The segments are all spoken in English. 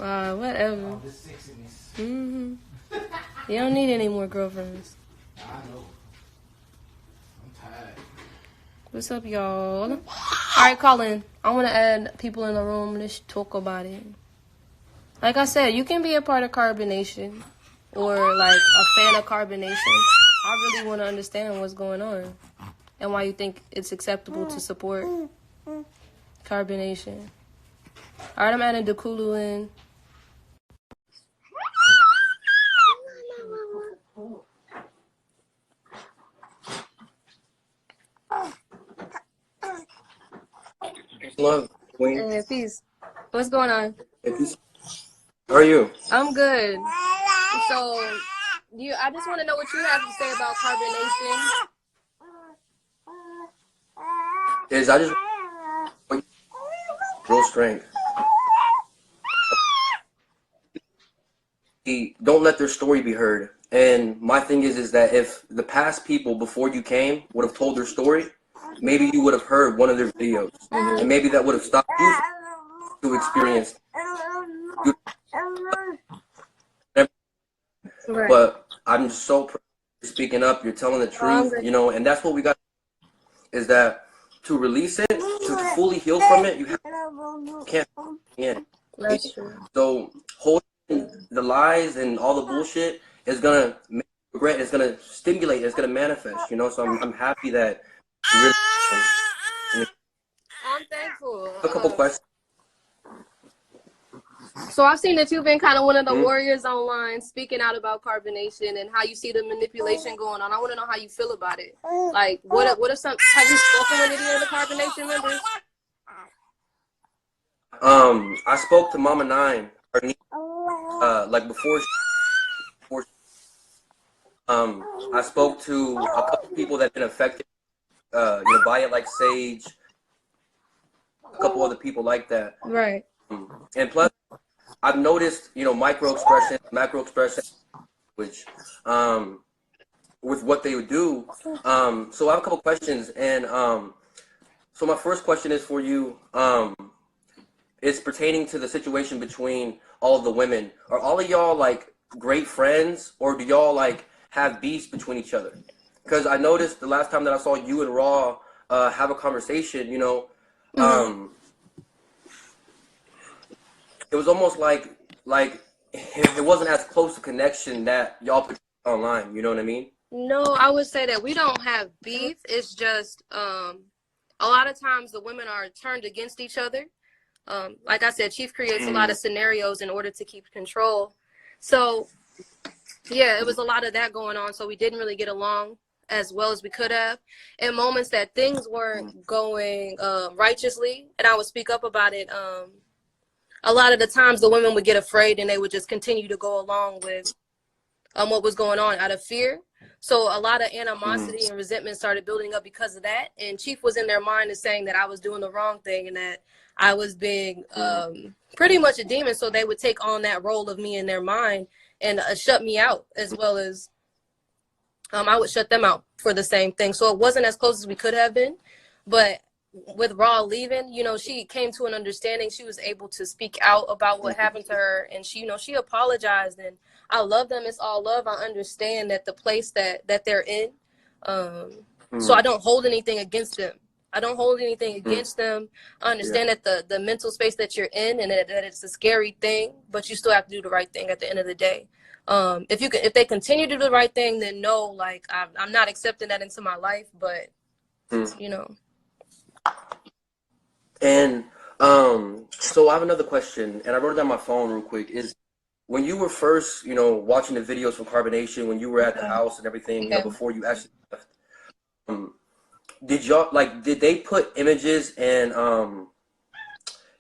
Whatever. Mm-hmm. You don't need any more girlfriends. I know. I'm tired. What's up, y'all? All right, Colin. I want to add people in the room. Let's talk about it. Like I said, you can be a part of Carbonation or like a fan of Carbonation. I really want to understand what's going on and why you think it's acceptable to support Carbonation. All right, I'm adding Duhkulu in. Love, Queen. Hey, peace. What's going on? Hey, peace. How are you? I'm good. So, I just want to know what you have to say about Carbonation. I just real strength. Don't let their story be heard. And my thing is that if the past people before you came would have told their story, maybe you would have heard one of their videos, and maybe that would have stopped you to experience. Right. But I'm just so proud of speaking up. You're telling the truth, you know, and that's what we got. Is that to release it, to fully heal from it, you can't. That's true. So holding the lies and all the bullshit is gonna make you regret. It's gonna stimulate. It's gonna manifest. You know. So I'm happy that you really. I'm thankful. A couple questions. So I've seen that you've been kind of one of the warriors online speaking out about Carbonation and how you see the manipulation going on. I want to know how you feel about it. Like, what if some, have you spoken with any of the Carbonation members? I spoke to Mama Nine, her niece, like before I spoke to a couple people that have been affected, you know, by it, like Sage, a couple other people like that. Right. And plus, I've noticed, you know, micro expression, macro expression, which, with what they would do. So I have a couple questions, and so my first question is for you. It's pertaining to the situation between all of the women. Are all of y'all like great friends, or do y'all like have beefs between each other? Because I noticed the last time that I saw you and Raw have a conversation, you know, it was almost like it wasn't as close a connection that y'all put online. You know what I mean? No, I would say that we don't have beef. It's just a lot of times the women are turned against each other. Like I said, Chief creates a lot of scenarios in order to keep control. So, yeah, it was a lot of that going on. So we didn't really get along as well as we could have. In moments that things weren't going righteously, and I would speak up about it, a lot of the times the women would get afraid and they would just continue to go along with what was going on out of fear. So a lot of animosity and resentment started building up because of that. And Chief was in their mind and saying that I was doing the wrong thing and that I was being pretty much a demon. So they would take on that role of me in their mind and shut me out, as well as I would shut them out for the same thing. So it wasn't as close as we could have been. But with Raw leaving, you know, she came to an understanding. She was able to speak out about what happened to her. And she, you know, she apologized. And I love them. It's all love. I understand that the place that they're in. So I don't hold anything against them. I don't hold anything against them. I understand that the mental space that you're in and that it's a scary thing, but you still have to do the right thing at the end of the day. If they continue to do the right thing, then no, like I'm not accepting that into my life, but you know. And so I have another question, and I wrote it down on my phone real quick. Is when you were first, you know, watching the videos from Carbonation, when you were at the house and everything, you know, before you actually left, did they put images and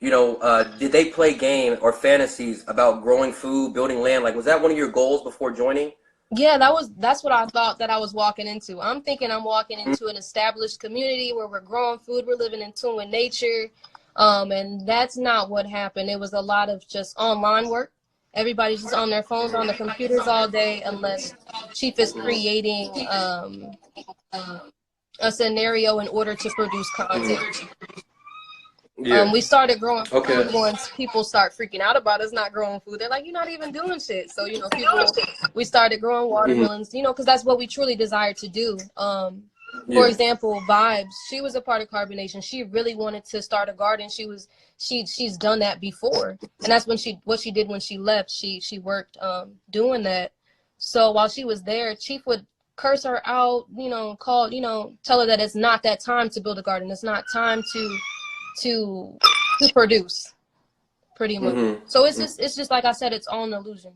you know, did they play game or fantasies about growing food, building land? Like, was that one of your goals before joining? Yeah, that's what I thought that I was walking into. I'm thinking I'm walking into an established community where we're growing food, we're living in tune with nature. And that's not what happened. It was a lot of just online work. Everybody's just on their phones, on their computers all day, unless Chief is creating a scenario in order to produce content. Yeah. We started growing Okay. food once people start freaking out about us not growing food. They're like, you're not even doing shit. So, you know, we started growing watermelons, you know, because that's what we truly desired to do. For example, Vibes, she was a part of Carbonation. She really wanted to start a garden. She's done that before. And that's what she did when she left. She worked doing that. So while she was there, Chief would curse her out, you know, tell her that it's not that time to build a garden. It's not time to produce, pretty much. So it's just like I said, it's all an illusion.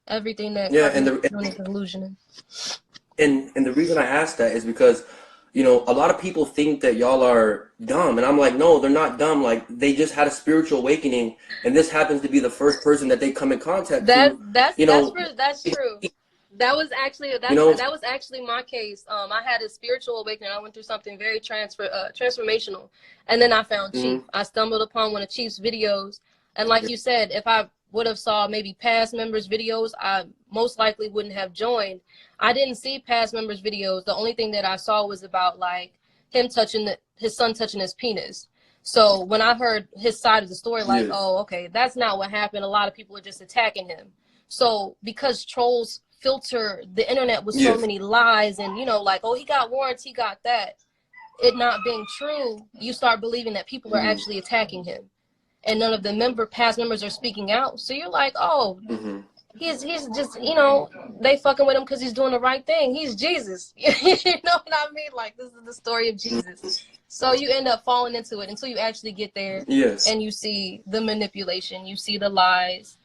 Everything that and is an illusion. And the reason I ask that is because, you know, a lot of people think that y'all are dumb, and I'm like, no, they're not dumb. Like, they just had a spiritual awakening, and this happens to be the first person that they come in contact to. That's true. That was actually my case. I had a spiritual awakening. I went through something very transformational, and then I found Chief. I stumbled upon one of Chief's videos, and like you said, if I would have saw maybe past members' videos, I most likely wouldn't have joined. I didn't see past members' videos. The only thing that I saw was about like him his son touching his penis. So when I heard his side of the story, like, oh, okay, that's not what happened. A lot of people are just attacking him. So because trolls filter the internet with so many lies and, you know, like, oh, he got warrants, he got that. It not being true, you start believing that people are actually attacking him. And none of the past members are speaking out. So you're like, oh, he's just, you know, they fucking with him because he's doing the right thing. He's Jesus. You know what I mean? Like, this is the story of Jesus. So you end up falling into it until you actually get there. And you see the manipulation. You see the lies.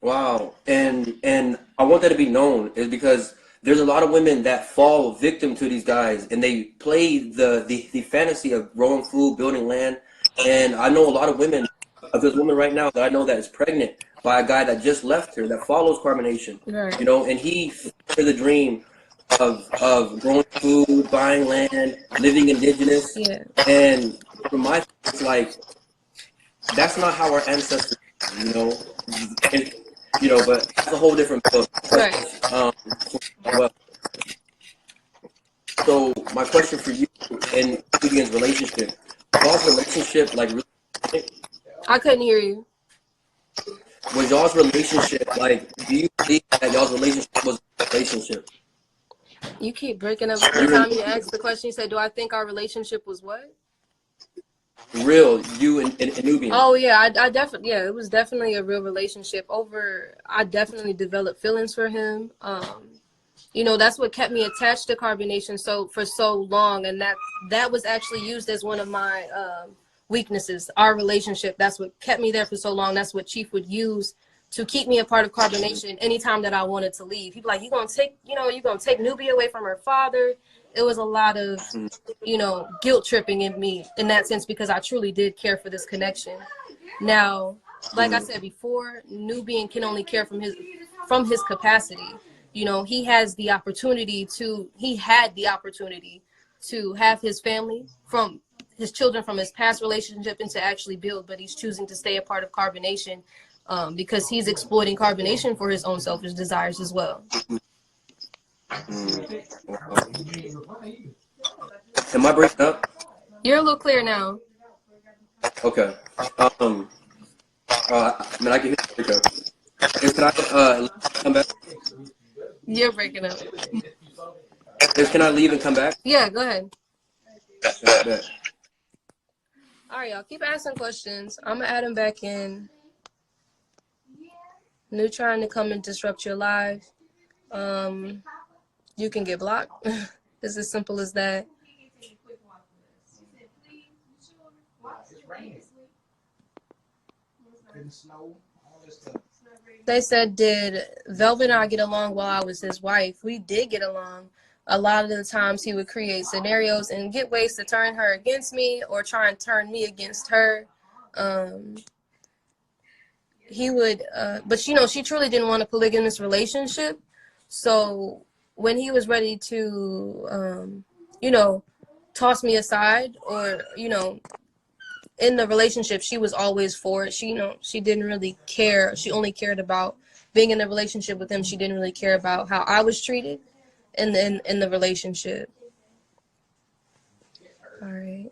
Wow. And I want that to be known is because there's a lot of women that fall victim to these guys, and they play the fantasy of growing food, building land. And I know a lot of women. There's a woman right now that I know that is pregnant by a guy that just left her that follows Carbonation. You know, and he for the dream of growing food, buying land, living indigenous. And from my, it's like that's not how our ancestors, you know. And, you know, but that's a whole different book. Well, so my question for you and Vivian's relationship, y'all's relationship, like, really, I couldn't hear you. Was y'all's relationship, like, do you think that y'all's relationship was a relationship? You keep breaking up every time you ask the question. You said, do I think our relationship was what? Real, you and Nubian. Oh yeah, I definitely, yeah, it was definitely a real relationship. I definitely developed feelings for him. You know, that's what kept me attached to Carbonation for so long, and that was actually used as one of my weaknesses. Our relationship, that's what kept me there for so long. That's what Chief would use to keep me a part of Carbonation anytime that I wanted to leave. He'd be like, you're gonna take Nubia away from her father. It was a lot of, you know, guilt tripping in me in that sense, because I truly did care for this connection. Now, like I said before, Nubian can only care from his capacity. You know, he had the opportunity to have his family from his children from his past relationship and to actually build, but he's choosing to stay a part of Carbonation because he's exploiting Carbonation for his own selfish desires as well. Am I breaking up? You're a little clear now. Okay. I mean, I can hear you. Can I come back? You're breaking up. Can I leave and come back? Yeah, go ahead. All right, y'all. Keep asking questions. I'm going to add them back in. New trying to come and disrupt your live. You can get blocked. It's as simple as that. They said, did Velvet and I get along while I was his wife? We did get along. A lot of the times he would create scenarios and get ways to turn her against me or try and turn me against her. He would, but you know, she truly didn't want a polygamous relationship. So when he was ready to, you know, toss me aside or, you know, in the relationship, she was always for it. She, you know, she didn't really care. She only cared about being in a relationship with him. She didn't really care about how I was treated in the relationship. All right.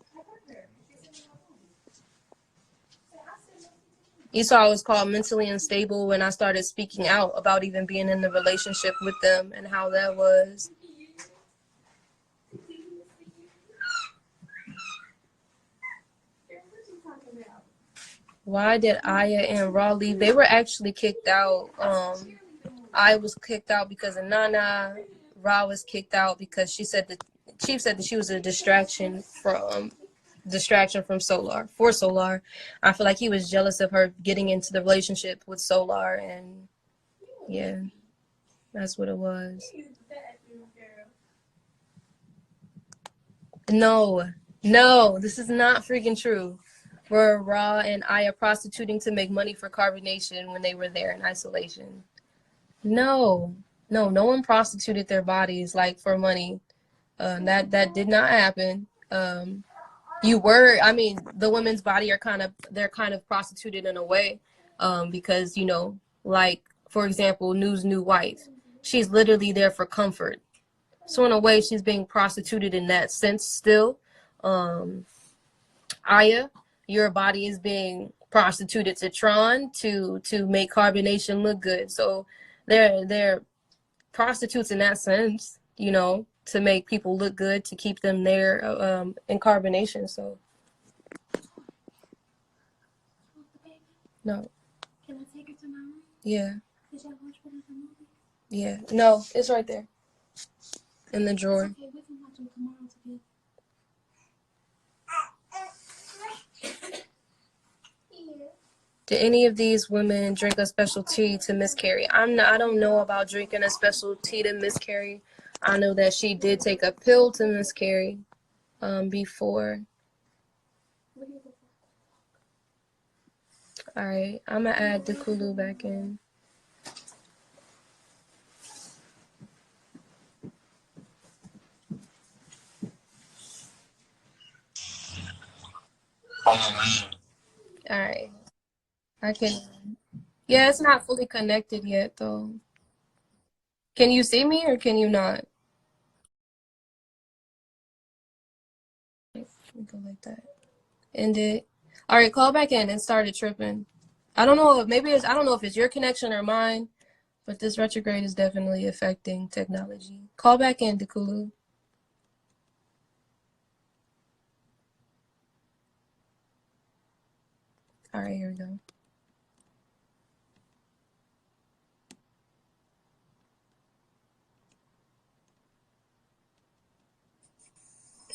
You saw I was called mentally unstable when I started speaking out about even being in the relationship with them and how that was. Why did Aya and Raw leave? They were actually kicked out. Aya was kicked out because of Nana. Ra was kicked out because she said that Chief said that she was a distraction from Solar for Solar. I feel like he was jealous of her getting into the relationship with Solar, and yeah, that's what it was. No, this is not freaking true. Were Ra and Aya prostituting to make money for Carbonation when they were there in isolation? No one prostituted their bodies like for money. That did not happen. The women's body they're kind of prostituted in a way, because like for example, Nu's new wife, she's literally there for comfort. So in a way, she's being prostituted in that sense still. Aya, your body is being prostituted to Tron to make Carbonation look good. So they're prostitutes in that sense, to make people look good, to keep them there in Carbonation. So no. Can I take it to my room? Yeah. Did y'all watch the movie? Yeah. No, it's right there in the drawer. Okay, we can watch them tomorrow together. Did any of these women drink a special tea to miscarry? I don't know about drinking a special tea to miscarry. I know that she did take a pill to miscarry before. All right, I'm gonna add Duhkulu back in. All right, I can. Yeah, it's not fully connected yet though. Can you see me or can you not? Go like that. End it. All right, call back in and started tripping. I don't know if it's your connection or mine, but this retrograde is definitely affecting technology. Call back in, Duhkulu. All right, here we go.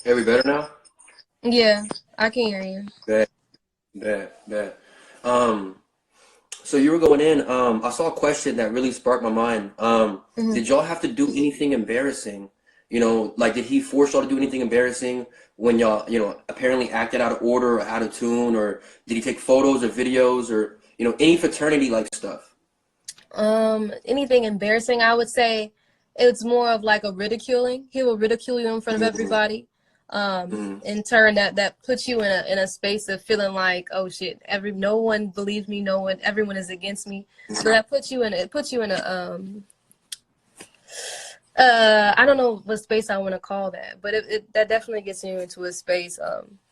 Are we better now? Yeah, I can hear you. That. So you were going in. I saw a question that really sparked my mind. Did y'all have to do anything embarrassing? Like did he force y'all to do anything embarrassing when y'all, apparently acted out of order or out of tune, or did he take photos or videos or, any fraternity like stuff? Anything embarrassing? I would say it's more of like a ridiculing. He will ridicule you in front of everybody. In turn, that puts you in a space of feeling like, oh shit, no one believes me, everyone is against me. So that puts you in a I don't know what space I want to call that, but that definitely gets you into a space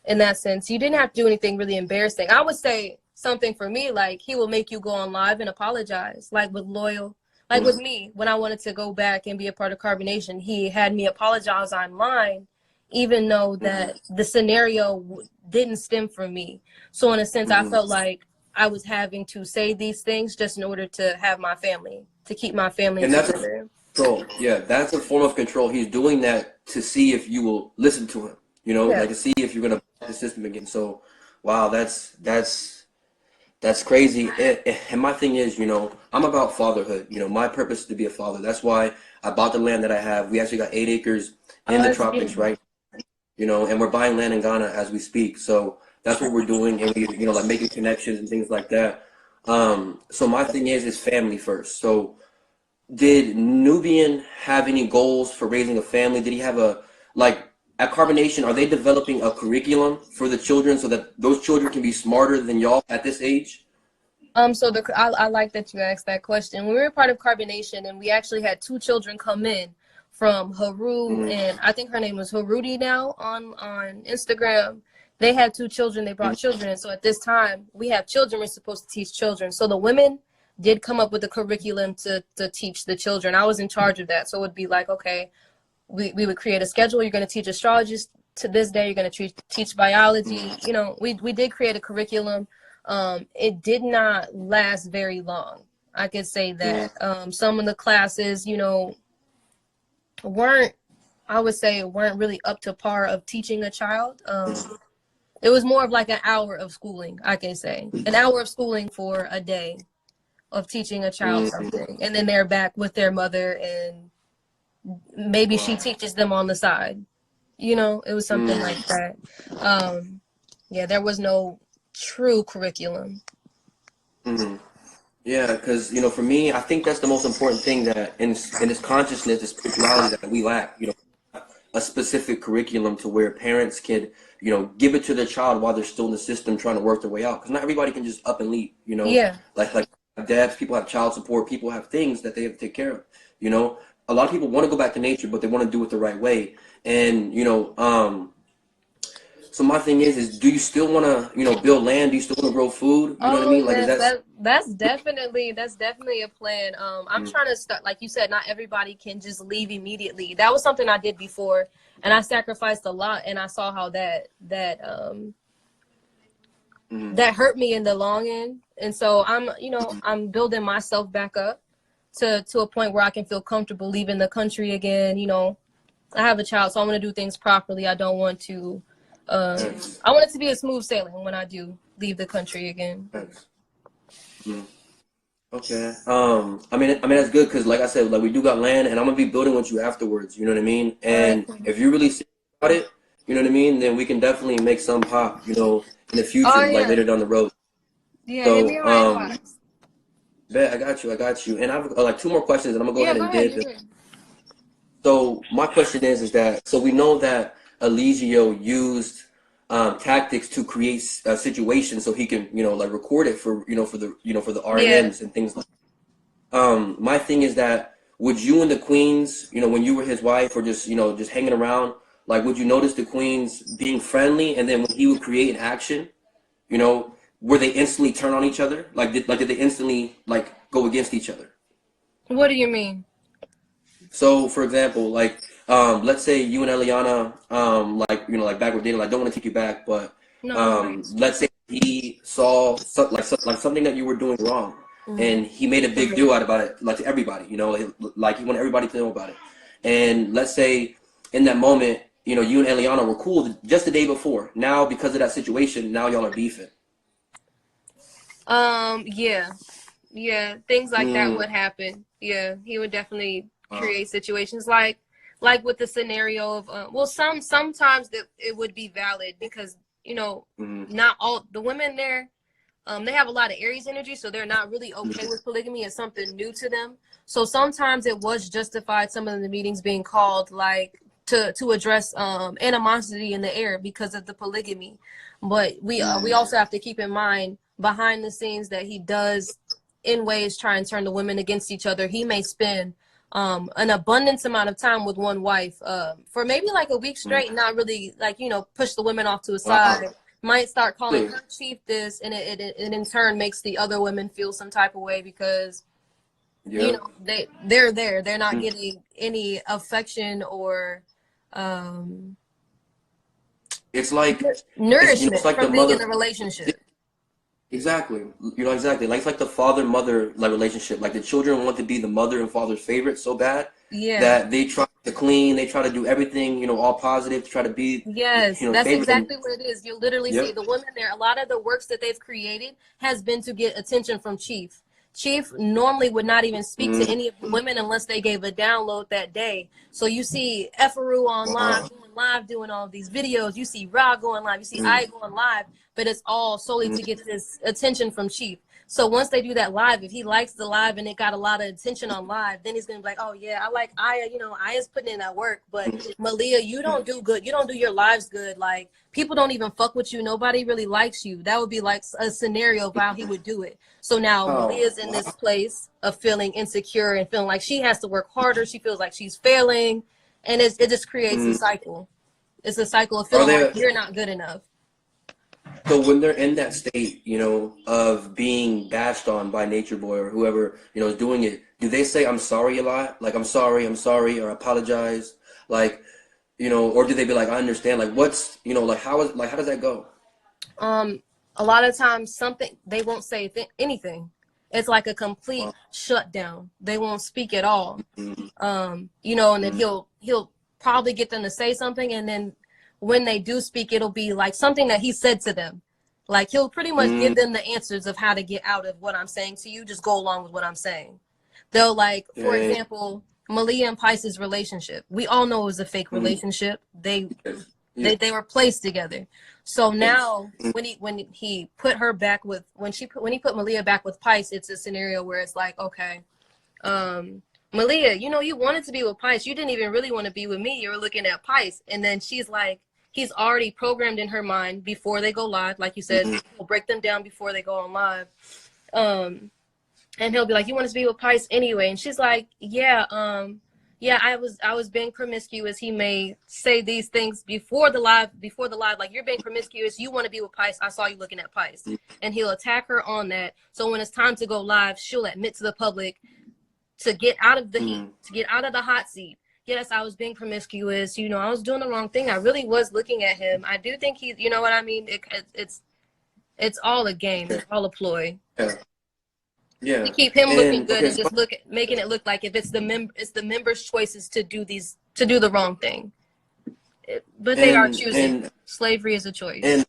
in that sense. You didn't have to do anything really embarrassing. I would say something for me, like he will make you go on live and apologize, like with Loyal. Like with me, when I wanted to go back and be a part of Carbonation, he had me apologize online, even though that the scenario didn't stem from me. So in a sense, I felt like I was having to say these things just in order to have my family, to keep my family together. Control. Yeah, that's a form of control. He's doing that to see if you will listen to him, like to see if you're going to buck the system again. So, wow, that's crazy. And my thing is, I'm about fatherhood. My purpose is to be a father. That's why I bought the land that I have. We actually got 8 acres in the tropics, right? And we're buying land in Ghana as we speak. So that's what we're doing, and we, like making connections and things like that. So my thing is family first. So did Nubian have any goals for raising a family? Did he have at Carbonation, are they developing a curriculum for the children so that those children can be smarter than y'all at this age? So I like that you asked that question. When we were part of Carbonation and we actually had 2 children come in from Haru, and I think her name was Harudi now on Instagram. They had 2 children. They brought children. And so at this time, we have children. We're supposed to teach children. So the women did come up with a curriculum to teach the children. I was in charge of that. So it would be like, okay, we would create a schedule. You're going to teach astrology to this day. You're going to teach biology. You know, we did create a curriculum. It did not last very long. I could say that some of the classes, you know, weren't really up to par of teaching a child. It was more of like an hour of schooling, I can say. An hour of schooling for a day of teaching a child something. And then they're back with their mother, and maybe she teaches them on the side. You know, it was something like that. Yeah, there was no true curriculum. Yeah, because, you know, for me, I think that's the most important thing, that in this consciousness, this spirituality that we lack, you know, a specific curriculum to where parents can, you know, give it to their child while they're still in the system trying to work their way out. Because not everybody can just up and leave, you know. Yeah. Like dads, people have child support, people have things that they have to take care of, you know. A lot of people want to go back to nature, but they want to do it the right way. And, you know, so my thing is do you still want to, you know, build land? Do you still want to grow food? You know what I mean? Like, yes, that's definitely a plan. I'm trying to start, like you said, not everybody can just leave immediately. That was something I did before, and I sacrificed a lot, and I saw how that hurt me in the long end. And so I'm building myself back up to a point where I can feel comfortable leaving the country again. You know, I have a child, so I want to do things properly. I don't want to. I want it to be a smooth sailing when I do leave the country again. Okay. I mean that's good, because like I said, like we do got land, and I'm gonna be building with you afterwards. You know what I mean? And if you really think about it, you know what I mean, then we can definitely make some pop. You know, in the future, like later down the road. Yeah. So, hit me right bet, I got you. And I have like 2 more questions, and I'm gonna go ahead and dip. So my question is that, so we know that Eligio used tactics to create a situation so he can, you know, like record it for, for the RNMs and things like that. My thing is that, would you and the queens, you know, when you were his wife, or just, just hanging around, like, would you notice the queens being friendly, and then when he would create an action, you know, were they instantly turn on each other? Did they instantly like go against each other? What do you mean? So, for example, like, let's say you and Eliana, like back with dating, like, don't want to take you back, but let's say he saw something that you were doing wrong, and he made a big deal out about it, like to everybody, you know, like he wanted everybody to know about it. And let's say in that moment, you know, you and Eliana were cool just the day before. Now, because of that situation, now y'all are beefing. Yeah, things like that would happen. Yeah, he would definitely create situations like with the scenario of sometimes that it would be valid, because, you know, not all the women there, they have a lot of Aries energy, so they're not really okay with polygamy. It's something new to them. So sometimes it was justified, some of the meetings being called, like to address animosity in the air because of the polygamy. But we also have to keep in mind, behind the scenes, that he does in ways try and turn the women against each other. He may spend an abundance amount of time with one wife for maybe like a week straight, not really, like, you know, push the women off to a side. Might start calling her chief this, and it in turn makes the other women feel some type of way, because you know, they're not getting any affection or it's like nourishment it's like from the being mother in the relationship. Exactly. You know, exactly. Like, it's like the father-mother like relationship. Like, the children want to be the mother and father's favorite so bad that they try to clean, they try to do everything, you know, all positive to try to be, Yes, you know, that's favorite. exactly what it is. You literally see the women there. A lot of the works that they've created has been to get attention from Chief. Chief normally would not even speak to any of the women unless they gave a download that day. So you see Efaru online going live, doing all of these videos. You see Ra going live. You see I going live. But it's all solely to get this attention from Chief. So once they do that live, if he likes the live and it got a lot of attention on live, then he's gonna be like, oh yeah, I like Aya, you know, Aya's putting in that work, but Malia, you don't do good. You don't do your lives good. Like, people don't even fuck with you. Nobody really likes you. That would be like a scenario of how he would do it. So now Malia's in this place of feeling insecure and feeling like she has to work harder. She feels like she's failing. And it just creates a cycle. It's a cycle of Are feeling like they you're not good enough. so when they're in that state, you know, of being bashed on by Nature Boy or whoever, you know, is doing it, do they say I'm sorry a lot? Like I'm sorry, or apologize? Like, you know, or do they be like, I understand? Like, what's, you know, like how does that go? A lot of times something they won't say anything. It's like a complete Wow. shutdown. They won't speak at all. Mm, You know, and then mm, he'll probably get them to say something, and then when they do speak, it'll be like something that he said to them. Like he'll pretty much give mm, them the answers of how to get out of what I'm saying to you. Just go along with what I'm saying. They'll like, for dang. example, Malia and Pice's relationship. We all know it was a fake Mm, relationship. yes. Yeah. They were placed together. So Yes. now when he put her back with when he put Malia back with Pice, it's a scenario where it's like, okay, Malia, you know, you wanted to be with Pice. You didn't even really want to be with me. You were looking at Pice. And then she's like, he's already programmed in her mind before they go live. Like you said, Mm, he'll break them down before they go on live. And he'll be like, you want to be with Pice anyway? And she's like, yeah, yeah, I was being promiscuous. He may say these things before the live, like you're being promiscuous. You want to be with Pice. I saw you looking at Pice. mm, And he'll attack her on that. So when it's time to go live, she'll admit to the public to get out of the heat, mm. to get out of the hot seat. Yes, I was being promiscuous. You know, I was doing the wrong thing. I really was looking at him. I do think he's, you know what I mean? It's all a game. Okay. It's all a ploy Yeah. to Yeah. keep him looking And good okay, and so just making it look like if it's the members' choices to do the wrong thing. But they are and choosing. and Slavery is a choice. and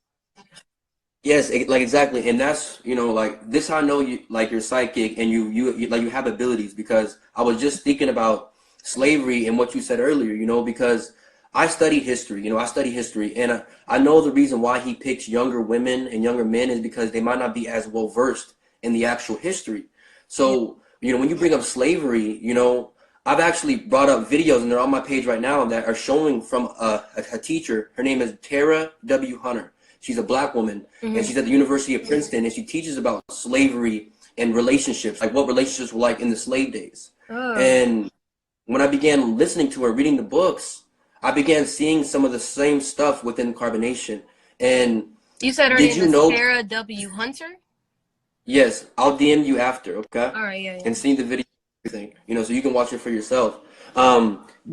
yes, like exactly, and that's, you know, like this. I know you, like you're psychic, and you like you have abilities, because I was just thinking about slavery and what you said earlier. You know, because I studied history. You know, I study history, and I know the reason why he picks younger women and younger men is because they might not be as well versed in the actual history. Yeah. So, you know, when you bring up slavery, you know, I've actually brought up videos, and they're on my page right now, that are showing from a teacher. Her name is Tara W. Hunter. She's a black woman, and she's at the University of Princeton, and she teaches about slavery and relationships, like what relationships were like in the slave days. Oh. And when I began listening to her, reading the books, I began seeing some of the same stuff within Carbonation. And You said her did name you is know? Tara W. Hunter? Yes, I'll DM you after, okay? All right, yeah, yeah. And see the video, and everything, you know, so you can watch it for yourself.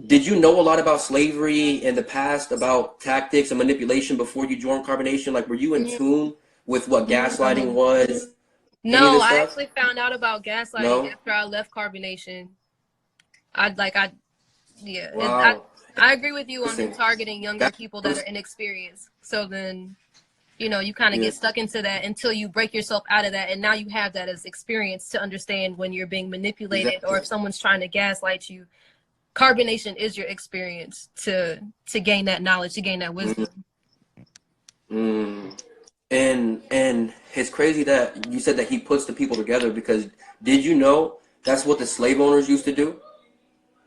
Did you know a lot about slavery in the past, about tactics and manipulation before you joined Carbonation? Like, were you in tune with what gaslighting was? Any of No, this I stuff? actually found out about gaslighting No? after I left Carbonation. I yeah, Wow. I agree with you on him Listen, targeting younger that people that was, are inexperienced. So then, you know, you kind of yeah, get stuck into that until you break yourself out of that, and now you have that as experience to understand when you're being manipulated or exactly. if someone's trying to gaslight you. Carbonation is your experience to gain that knowledge, to gain that Mm, wisdom. mm. And it's crazy that you said that he puts the people together, because did you know that's what the slave owners used to do?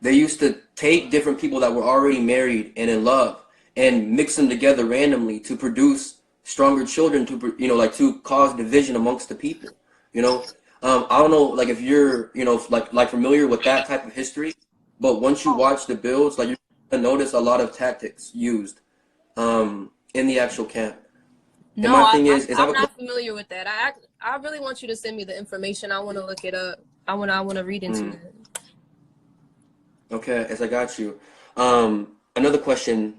They used to take different people that were already married and in love and mix them together randomly to produce stronger children, to, you know, like to cause division amongst the people. You know, I don't know, like if you're, you know, like familiar with that type of history, but once you watch the builds, like you're gonna notice a lot of tactics used in the actual camp. And No, my thing is I have I'm a not familiar with that. I really want you to send me the information. I want to look it up. I want to read into mm, it. okay, as I got you. Another question.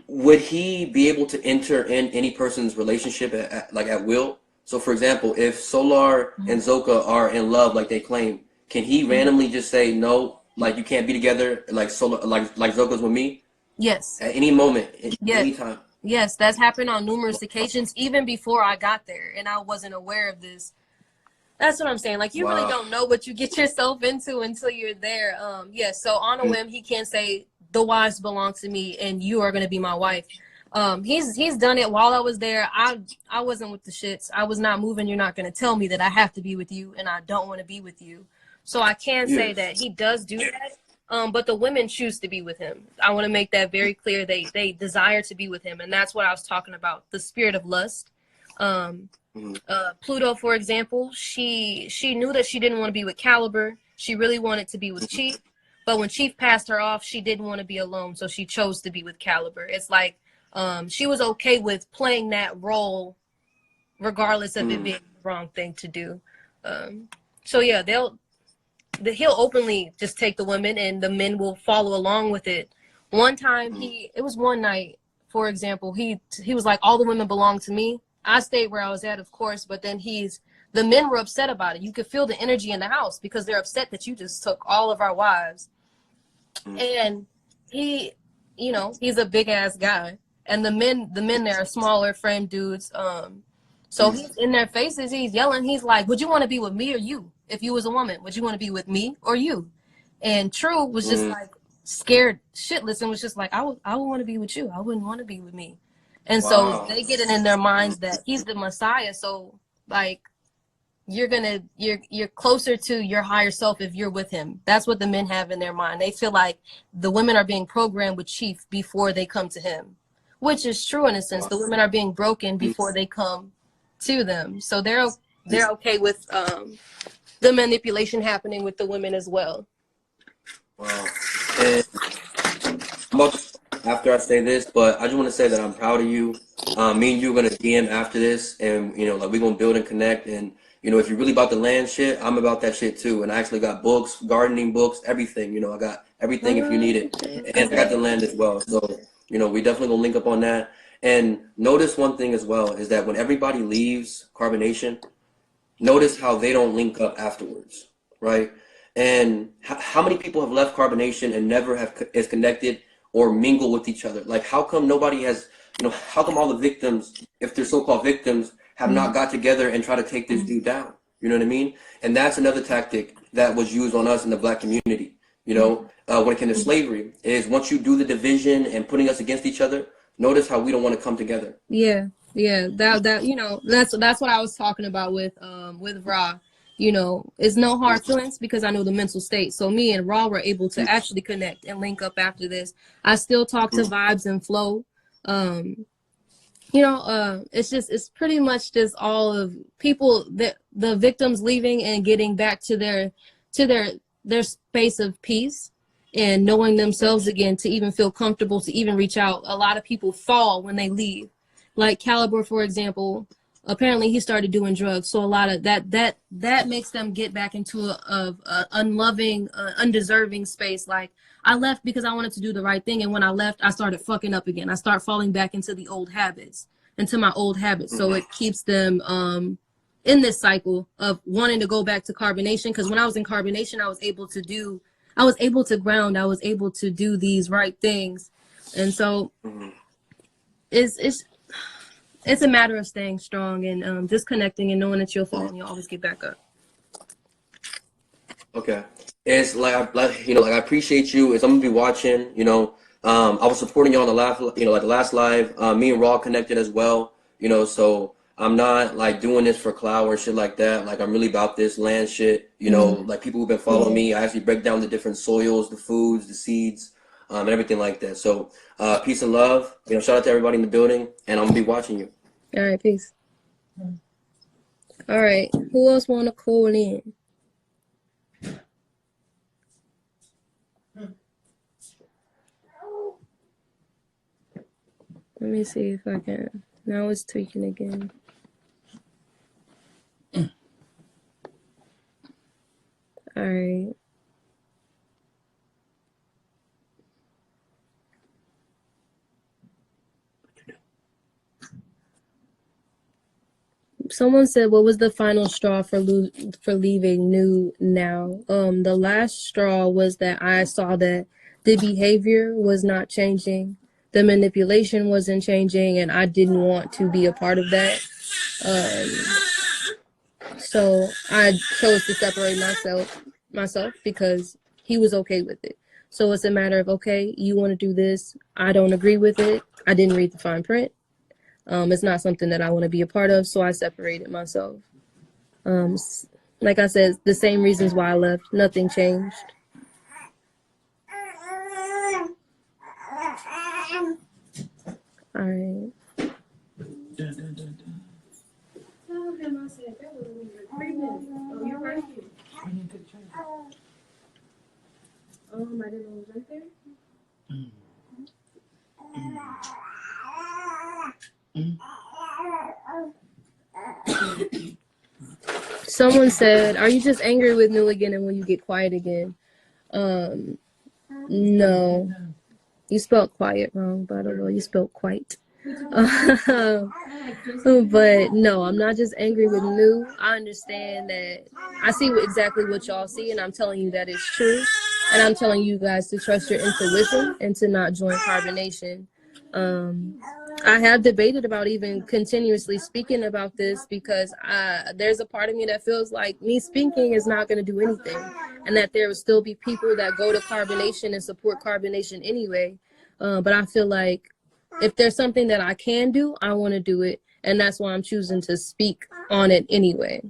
Would he be able to enter in any person's relationship like at will? So, for example, if Solar and Zoka are in love, like they claim, can he randomly just say no, like you can't be together, like Solar, like Zoka's with me, Yes. at any moment, Yes. anytime? Yes, that's happened on numerous occasions, even before I got there, and I wasn't aware of this. That's what I'm saying. Like, you really Wow. don't know what you get yourself into until you're there. Yes, so on a whim, he can say, the wives belong to me, and you are going to be my wife. He's done it while I was there. I wasn't with the shits. I was not moving. You're not going to tell me that I have to be with you, and I don't want to be with you. So I can say Yes. that he does do that. But the women choose to be with him. I want to make that very clear. They desire to be with him, and that's what I was talking about. The spirit of lust. Mhm. Pluto, for example, she knew that she didn't want to be with Caliber. She really wanted to be with Chief, But when Chief passed her off, she didn't want to be alone, so she chose to be with Caliber. It's like she was okay with playing that role regardless of it being the wrong thing to do. So yeah, he'll openly just take the women, and the men will follow along with it. One time it was one night, for example, he was like, all the women belong to me. I stayed where I was at, of course, but then the men were upset about it. You could feel the energy in the house because they're upset that you just took all of our wives. And he, he's a big ass guy, and the men there are smaller frame dudes. So he's in their faces, he's yelling, he's like, would you want to be with me or you? If you was a woman, would you want to be with me or you? And True was just like scared shitless and was just like, I would want to be with you. I wouldn't want to be with me. And so they get it in their minds that he's the Messiah. So like, you're closer to your higher self if you're with him. That's what the men have in their mind. They feel like the women are being programmed with Chief before they come to him, which is true in a sense. The women are being broken before they come to them. So they're okay with the manipulation happening with the women as well. Wow. And after I say this, but I just want to say that I'm proud of you. Me and you are gonna DM after this, and like we're gonna build and connect. And if you're really about the land shit, I'm about that shit too. And I actually got books, gardening books, everything. I got everything if you need it, and I got the land as well. So we definitely gonna link up on that. And notice one thing as well is that when everybody leaves Carbonation, notice how they don't link up afterwards, right? And how many people have left Carbonation and never is connected or mingle with each other? Like, how come nobody has, how come all the victims, if they're so-called victims, have not got together and try to take this dude down? You know what I mean? And that's another tactic that was used on us in the Black community. When it came to slavery, is once you do the division and putting us against each other, notice how we don't want to come together. Yeah, that's what I was talking about with Ra. It's no hard feelings because I know the mental state. So me and Ra were able to actually connect and link up after this. I still talk to Vibes and Flow. It's pretty much just all of people that the victims leaving and getting back to their space of peace and knowing themselves again to even feel comfortable to even reach out. A lot of people fall when they leave. Like Caliber, for example, apparently he started doing drugs. So a lot of that makes them get back into a unloving, undeserving space. Like, I left because I wanted to do the right thing. And when I left, I started fucking up again. I start falling back into my old habits. So it keeps them in this cycle of wanting to go back to Carbonation. Because when I was in Carbonation, I was able to ground. I was able to do these right things. And so it's a matter of staying strong and just connecting and knowing that you'll fall and you'll always get back up. Okay. It's like I appreciate you. I'm gonna be watching. I was supporting you on the last live. Me and Raw connected as well. So I'm not like doing this for clout or shit like that. Like, I'm really about this land shit. Like, people who've been following me, I actually break down the different soils, the foods, the seeds, and everything like that. So peace and love. Shout out to everybody in the building, and I'm gonna be watching you. All right, peace. All right, who else want to call in? Let me see if I can. Now it's tweaking again. All right. Someone said, what was the final straw for leaving New Now? The last straw was that I saw that the behavior was not changing, the manipulation wasn't changing, and I didn't want to be a part of that. So I chose to separate myself because he was okay with it. So it's a matter of, okay, you want to do this. I don't agree with it. I didn't read the fine print. It's not something that I want to be a part of, so I separated myself. Like I said, the same reasons why I left. Nothing changed. All right. I didn't know it was right there. Someone said, "Are you just angry with New again, and will you get quiet again?" No, you spelled quiet wrong. By the way, you spelled quite. But no, I'm not just angry with New. I understand that. I see exactly what y'all see, and I'm telling you that it's true. And I'm telling you guys to trust your intuition and to not join carbonation. I have debated about even continuously speaking about this because there's a part of me that feels like me speaking is not going to do anything, and that there will still be people that go to carbonation and support carbonation anyway. But I feel like if there's something that I can do, I want to do it, and that's why I'm choosing to speak on it anyway.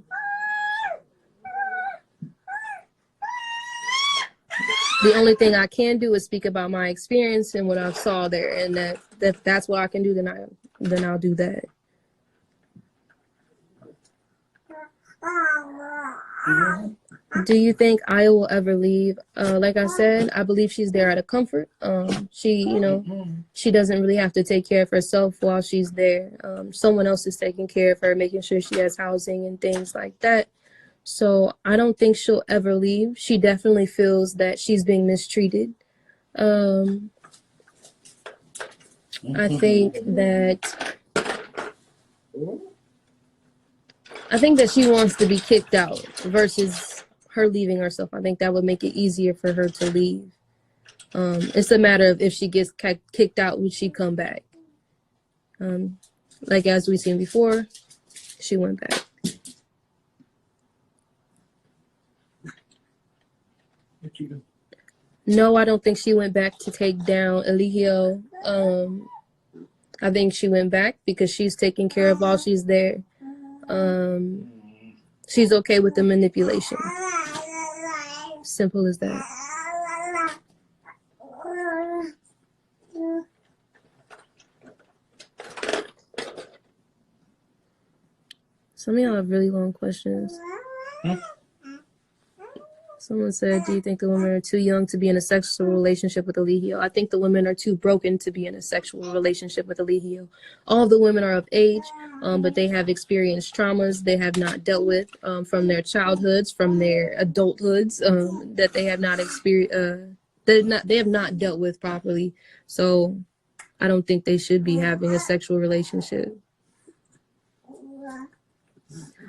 The only thing I can do is speak about my experience and what I saw there, and that's what I can do. Then I'll do that. Do you think Aya will ever leave? Like I said, I believe she's there out of comfort. She doesn't really have to take care of herself while she's there. Someone else is taking care of her, making sure she has housing and things like that. So I don't think she'll ever leave. She definitely feels that she's being mistreated. I think that she wants to be kicked out versus her leaving herself. I think that would make it easier for her to leave. It's a matter of if she gets kicked out, would she come back? Like as we've seen before, she went back. No, I don't think she went back to take down Eligio. I think she went back because she's taken care of while she's there. She's okay with the manipulation. Simple as that. Some of y'all have really long questions. Someone said, do you think the women are too young to be in a sexual relationship with Eligio? I think the women are too broken to be in a sexual relationship with Eligio. All of the women are of age, but they have experienced traumas they have not dealt with from their childhoods, from their adulthoods that they have not experienced. They have not dealt with properly. So I don't think they should be having a sexual relationship.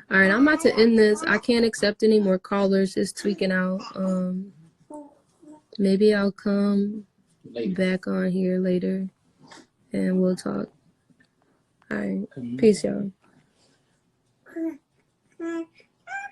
All right, I'm about to end this. I can't accept any more callers. It's tweaking out. Maybe I'll come back on here later and we'll talk. All right, peace, y'all.